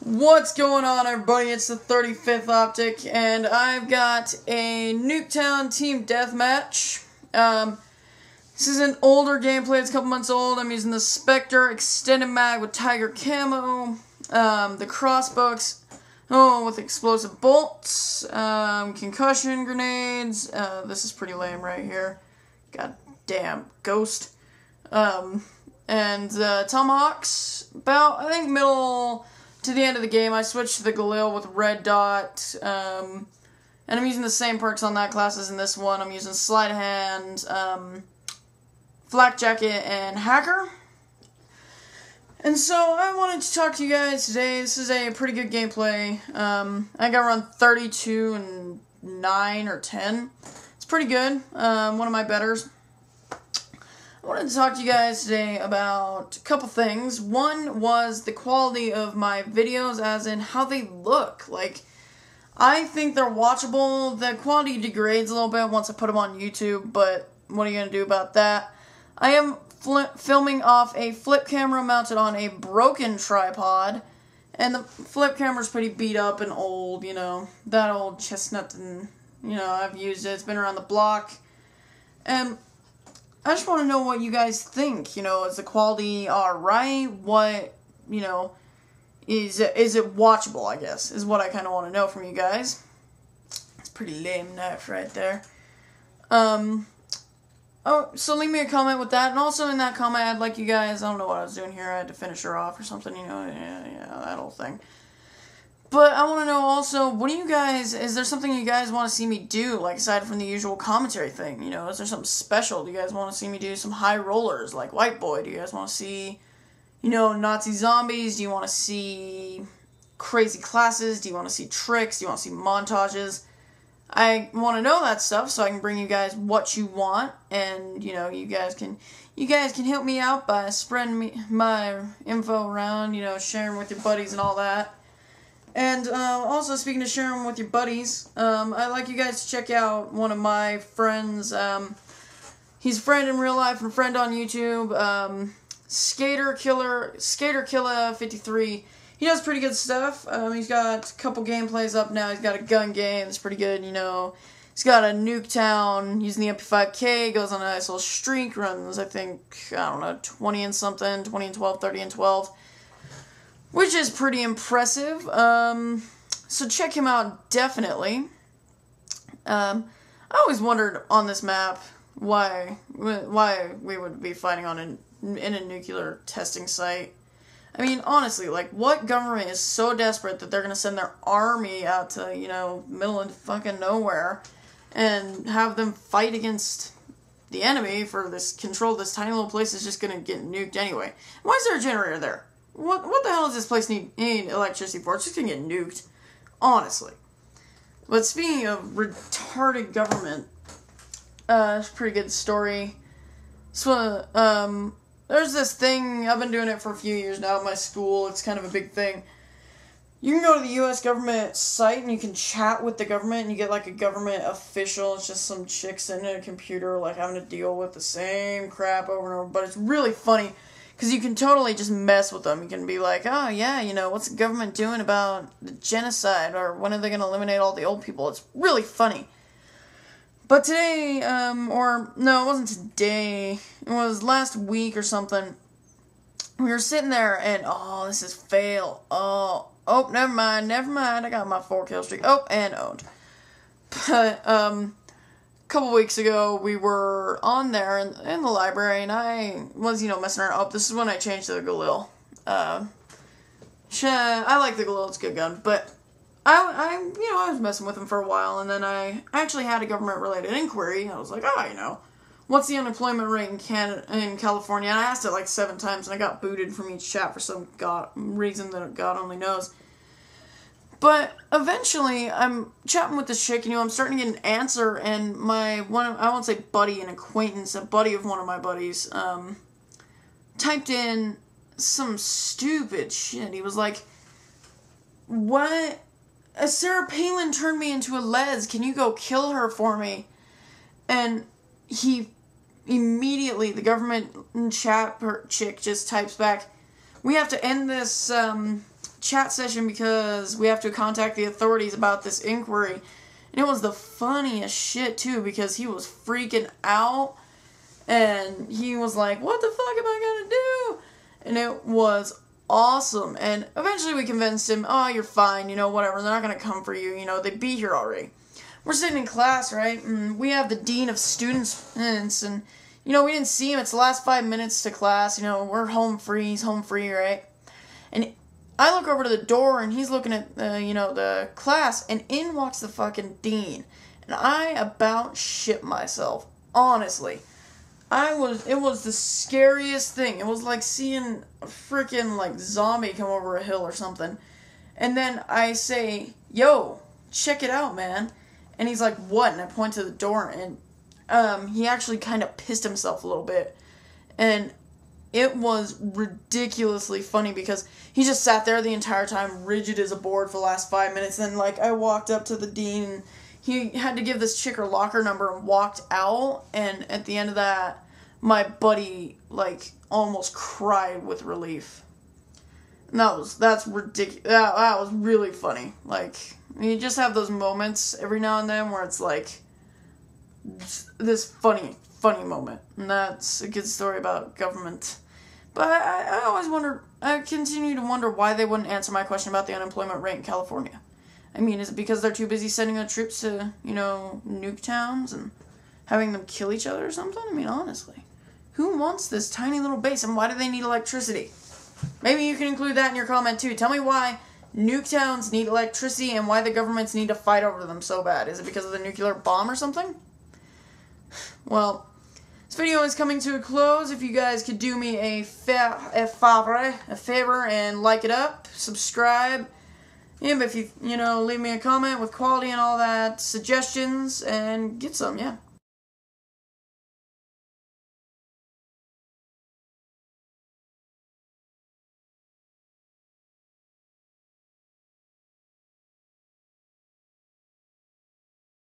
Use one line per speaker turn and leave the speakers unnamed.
What's going on, everybody? It's the 35th Optic, and I've got a Nuketown Team Deathmatch. This is an older gameplay. It's a couple months old. I'm using the Spectre Extended Mag with Tiger Camo, the Crossbows, with explosive bolts, concussion grenades. This is pretty lame right here. God damn, Ghost. And Tomahawks, about, I think, middle to the end of the game. I switched to the Galil with Red Dot, and I'm using the same perks on that class as in this one. I'm using Sleight of Hand, Flak Jacket, and Hacker. And so I wanted to talk to you guys today. This is a pretty good gameplay. I got around 32 and 9 or 10. It's pretty good. One of my betters. I wanted to talk to you guys today about a couple things. One was the quality of my videos, as in how they look. Like, I think they're watchable. The quality degrades a little bit once I put them on YouTube, but what are you going to do about that? I am filming off a flip camera mounted on a broken tripod, and the flip camera's pretty beat up and old, you know, that old chestnut, and, you know, I've used it. It's been around the block, and I just want to know what you guys think. You know, is the quality alright? What, you know, is it watchable, I guess, is what I kind of want to know from you guys. It's a pretty lame knife right there. Oh, so leave me a comment with that, and also in that comment, I'd like you guys, I don't know what I was doing here, I had to finish her off or something, you know, yeah, that whole thing. But I want to know also, what do you guys, is there something you guys want to see me do, like, aside from the usual commentary thing, you know, is there something special? Do you guys want to see me do some high rollers, like White Boy? Do you guys want to see, you know, Nazi zombies? Do you want to see crazy classes? Do you want to see tricks? Do you want to see montages? I want to know that stuff so I can bring you guys what you want, and, you know, you guys can help me out by spreading my info around, you know, sharing with your buddies and all that. And also, speaking of sharing with your buddies, I'd like you guys to check out one of my friends. He's a friend in real life and a friend on YouTube. Skater Killer 53. He does pretty good stuff. He's got a couple gameplays up now. He's got a gun game that's pretty good, you know. He's got a Nuketown using the MP5K, goes on a nice little streak, runs, I think, I don't know, 20 and something, 20 and 12, 30 and 12. Which is pretty impressive. So check him out, definitely. I always wondered on this map why we would be fighting on in a nuclear testing site. I mean, honestly, like, what government is so desperate that they're going to send their army out to, you know, middle of fucking nowhere and have them fight against the enemy for this control? This tiny little place is just going to get nuked anyway. Why is there a generator there? What the hell does this place need electricity for? It's just going to get nuked. Honestly. But speaking of retarded government, it's a pretty good story. So, there's this thing, I've been doing it for a few years now at my school, it's kind of a big thing. You can go to the U.S. government site and you can chat with the government and you get like a government official. It's just some chick sitting at a computer like having to deal with the same crap over and over, but it's really funny because you can totally just mess with them. You can be like, oh yeah, you know, what's the government doing about the genocide, or when are they going to eliminate all the old people? It's really funny. But today, or no, it wasn't today, it was last week or something, we were sitting there and, oh, this is fail, oh, never mind, I got my 4-kill streak, and owned. But, a couple weeks ago, we were on there in the library, and I was, you know, messing around. This is when I changed to the Galil. I like the Galil, it's a good gun, but I was messing with him for a while, and then I actually had a government-related inquiry. I was like, you know, what's the unemployment rate in California? And I asked it like 7 times, and I got booted from each chat for some reason that God only knows. But eventually, I'm chatting with this chick, and, you know, I'm starting to get an answer, and I won't say buddy, an acquaintance, a buddy of one of my buddies, typed in some stupid shit. He was like, what? Sarah Palin turned me into a les. Can you go kill her for me? And he immediately, the government chat chick just types back, we have to end this chat session because we have to contact the authorities about this inquiry. And it was the funniest shit, too, because he was freaking out. And he was like, what the fuck am I gonna do? And it was awesome. And eventually we convinced him, oh, you're fine, you know, whatever. They're not gonna come for you, you know, they'd be here already. We're sitting in class, right? And we have the dean of students, and, you know, we didn't see him. It's the last 5 minutes to class. You know, we're home free. He's home free, right? And I look over to the door, and he's looking at, you know, the class, and in walks the fucking dean. And I about shit myself, honestly. It was the scariest thing. It was like seeing a freaking, like, zombie come over a hill or something. And then I say, yo, check it out, man. And he's like, what? And I point to the door, and he actually kind of pissed himself a little bit. And it was ridiculously funny because he just sat there the entire time, rigid as a board for the last 5 minutes. And, like, I walked up to the dean, and he had to give this chick her locker number and walked out. And at the end of that, my buddy, like, almost cried with relief. And that's ridiculous. That was really funny. Like, you just have those moments every now and then where it's like this funny moment. And that's a good story about government. But I always wonder, I continue to wonder why they wouldn't answer my question about the unemployment rate in California. I mean, is it because they're too busy sending out troops to, you know, nuke towns and having them kill each other or something? I mean, honestly. Who wants this tiny little base, and why do they need electricity? Maybe you can include that in your comment, too. Tell me why nuke towns need electricity and why the governments need to fight over them so bad. Is it because of the nuclear bomb or something? Well, this video is coming to a close. If you guys could do me a favor and like it up, subscribe. Yeah, but if you know, leave me a comment with quality and all that, suggestions, and get some, yeah.